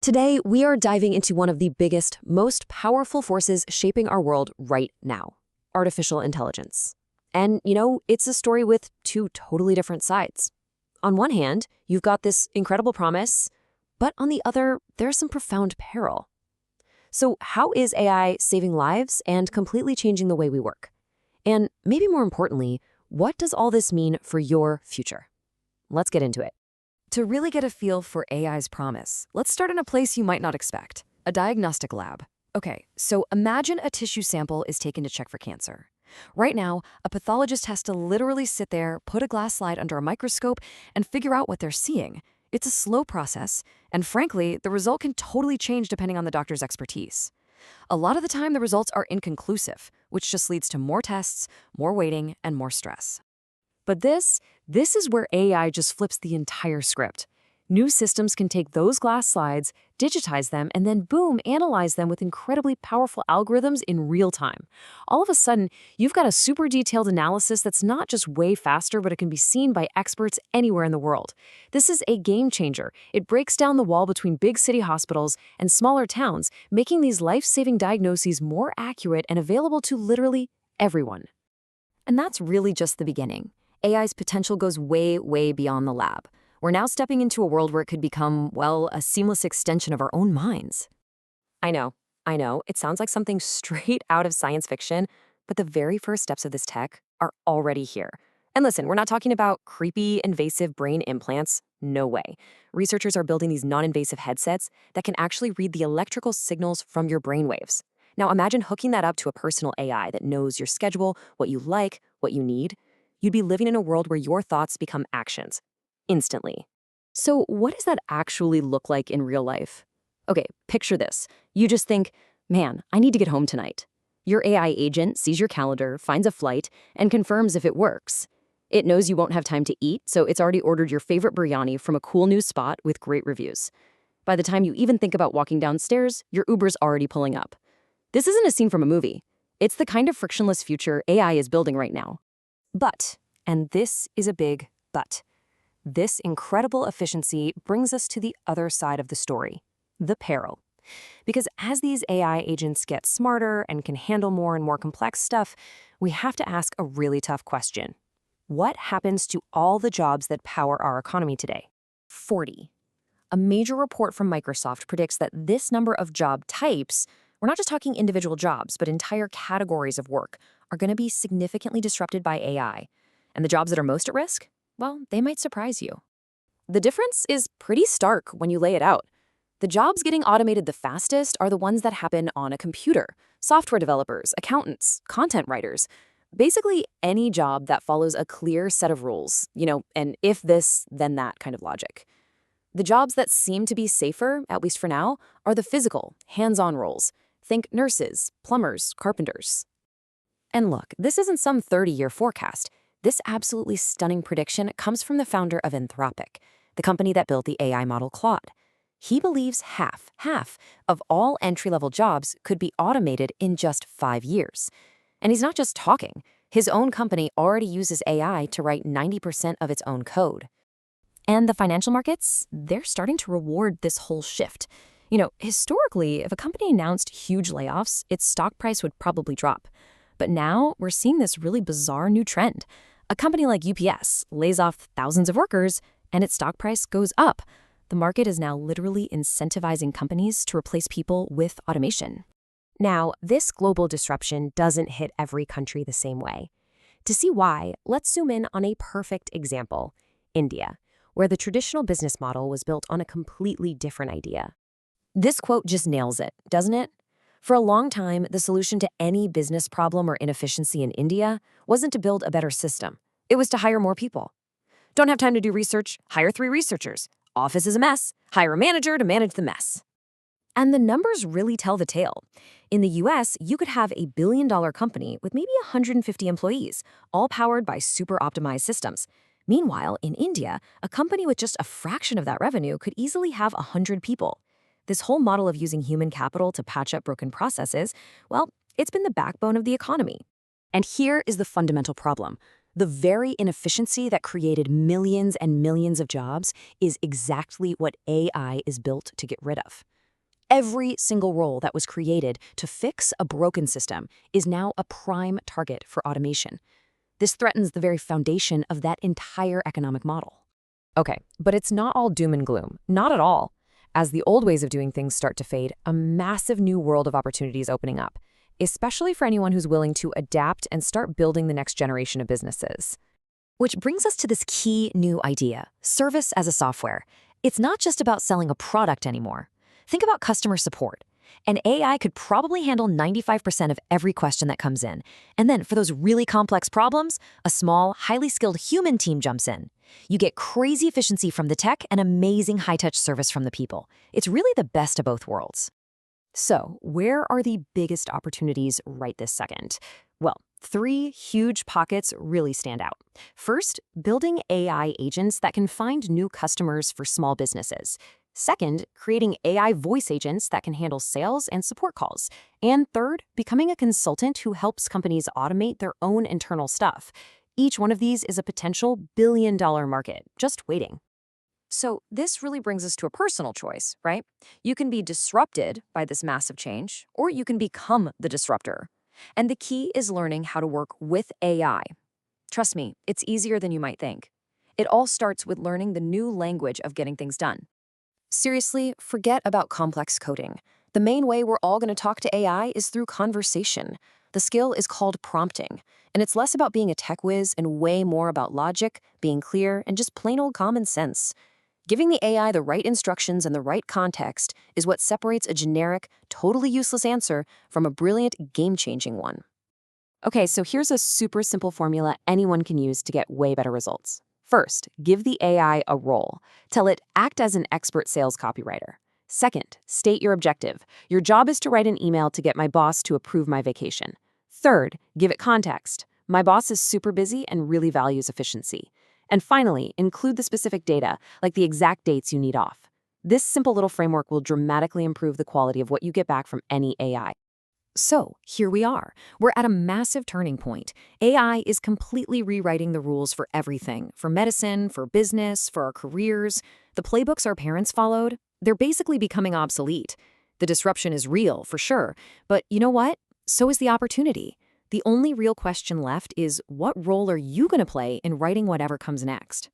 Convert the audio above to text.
Today, we are diving into one of the biggest, most powerful forces shaping our world right now: artificial intelligence. And, it's a story with two totally different sides. On one hand, you've got this incredible promise, but on the other, there's some profound peril. So, how is AI saving lives and completely changing the way we work? And maybe more importantly, what does all this mean for your future? Let's get into it. To really get a feel for AI's promise, let's start in a place you might not expect: a diagnostic lab. Okay, so imagine a tissue sample is taken to check for cancer. Right now, a pathologist has to literally sit there, put a glass slide under a microscope, and figure out what they're seeing. It's a slow process, and frankly, the result can totally change depending on the doctor's expertise. A lot of the time, the results are inconclusive, which just leads to more tests, more waiting, and more stress. But this is where AI just flips the entire script. New systems can take those glass slides, digitize them, and then boom, analyze them with incredibly powerful algorithms in real time. All of a sudden, you've got a super detailed analysis that's not just way faster, but it can be seen by experts anywhere in the world. This is a game changer. It breaks down the wall between big city hospitals and smaller towns, making these life-saving diagnoses more accurate and available to literally everyone. And that's really just the beginning. AI's potential goes way, way beyond the lab. We're now stepping into a world where it could become, well, a seamless extension of our own minds. I know, it sounds like something straight out of science fiction, but the very first steps of this tech are already here. And listen, we're not talking about creepy, invasive brain implants. No way. Researchers are building these non-invasive headsets that can actually read the electrical signals from your brainwaves. Now imagine hooking that up to a personal AI that knows your schedule, what you like, what you need. You'd be living in a world where your thoughts become actions, instantly. So what does that actually look like in real life? Okay, picture this. You just think, man, I need to get home tonight. Your AI agent sees your calendar, finds a flight, and confirms if it works. It knows you won't have time to eat, so it's already ordered your favorite biryani from a cool new spot with great reviews. By the time you even think about walking downstairs, your Uber's already pulling up. This isn't a scene from a movie. It's the kind of frictionless future AI is building right now. But, and this is a big but, this incredible efficiency brings us to the other side of the story: the peril. Because as these AI agents get smarter and can handle more and more complex stuff, we have to ask a really tough question. What happens to all the jobs that power our economy today? 40. A major report from Microsoft predicts that this number of job types, we're not just talking individual jobs, but entire categories of work, are going to be significantly disrupted by AI. And the jobs that are most at risk? Well, they might surprise you. The difference is pretty stark when you lay it out. The jobs getting automated the fastest are the ones that happen on a computer: software developers, accountants, content writers. Basically, any job that follows a clear set of rules, an if this, then that kind of logic. The jobs that seem to be safer, at least for now, are the physical, hands-on roles. Think nurses, plumbers, carpenters. And look, this isn't some 30-year forecast. This absolutely stunning prediction comes from the founder of Anthropic, the company that built the AI model Claude. He believes half of all entry-level jobs could be automated in just 5 years. And he's not just talking. His own company already uses AI to write 90% of its own code. And the financial markets, they're starting to reward this whole shift. Historically, if a company announced huge layoffs, its stock price would probably drop. But now we're seeing this really bizarre new trend. A company like UPS lays off thousands of workers, and its stock price goes up. The market is now literally incentivizing companies to replace people with automation. Now, this global disruption doesn't hit every country the same way. To see why, let's zoom in on a perfect example: India, where the traditional business model was built on a completely different idea. This quote just nails it, doesn't it? For a long time, the solution to any business problem or inefficiency in India wasn't to build a better system. It was to hire more people. Don't have time to do research? Hire 3 researchers. Office is a mess. Hire a manager to manage the mess. And the numbers really tell the tale. In the US, you could have a billion-dollar company with maybe 150 employees, all powered by super optimized systems. Meanwhile, in India, a company with just a fraction of that revenue could easily have 100 people. This whole model of using human capital to patch up broken processes, well, it's been the backbone of the economy. And here is the fundamental problem. The very inefficiency that created millions and millions of jobs is exactly what AI is built to get rid of. Every single role that was created to fix a broken system is now a prime target for automation. This threatens the very foundation of that entire economic model. Okay, but it's not all doom and gloom. Not at all. As the old ways of doing things start to fade, a massive new world of opportunity is opening up, especially for anyone who's willing to adapt and start building the next generation of businesses. Which brings us to this key new idea, service as a software. It's not just about selling a product anymore. Think about customer support. An AI could probably handle 95% of every question that comes in. And then for those really complex problems, a small, highly skilled human team jumps in. You get crazy efficiency from the tech and amazing high-touch service from the people. It's really the best of both worlds. So, where are the biggest opportunities right this second? Well, 3 huge pockets really stand out. First, building AI agents that can find new customers for small businesses. Second, creating AI voice agents that can handle sales and support calls. And third, becoming a consultant who helps companies automate their own internal stuff. Each one of these is a potential billion-dollar market, just waiting. So this really brings us to a personal choice, right? You can be disrupted by this massive change, or you can become the disruptor. And the key is learning how to work with AI. Trust me, it's easier than you might think. It all starts with learning the new language of getting things done. Seriously, forget about complex coding. The main way we're all going to talk to AI is through conversation. The skill is called prompting, and it's less about being a tech whiz and way more about logic, being clear, and just plain old common sense. Giving the AI the right instructions and the right context is what separates a generic, totally useless answer from a brilliant, game-changing one. Okay, so here's a super simple formula anyone can use to get way better results. First, give the AI a role. Tell it, act as an expert sales copywriter. Second, state your objective. Your job is to write an email to get my boss to approve my vacation. Third, give it context. My boss is super busy and really values efficiency. And finally, include the specific data, like the exact dates you need off. This simple little framework will dramatically improve the quality of what you get back from any AI. So, here we are. We're at a massive turning point. AI is completely rewriting the rules for everything, for medicine, for business, for our careers. The playbooks our parents followed, they're basically becoming obsolete. The disruption is real, for sure. But you know what? So is the opportunity. The only real question left is, what role are you going to play in writing whatever comes next?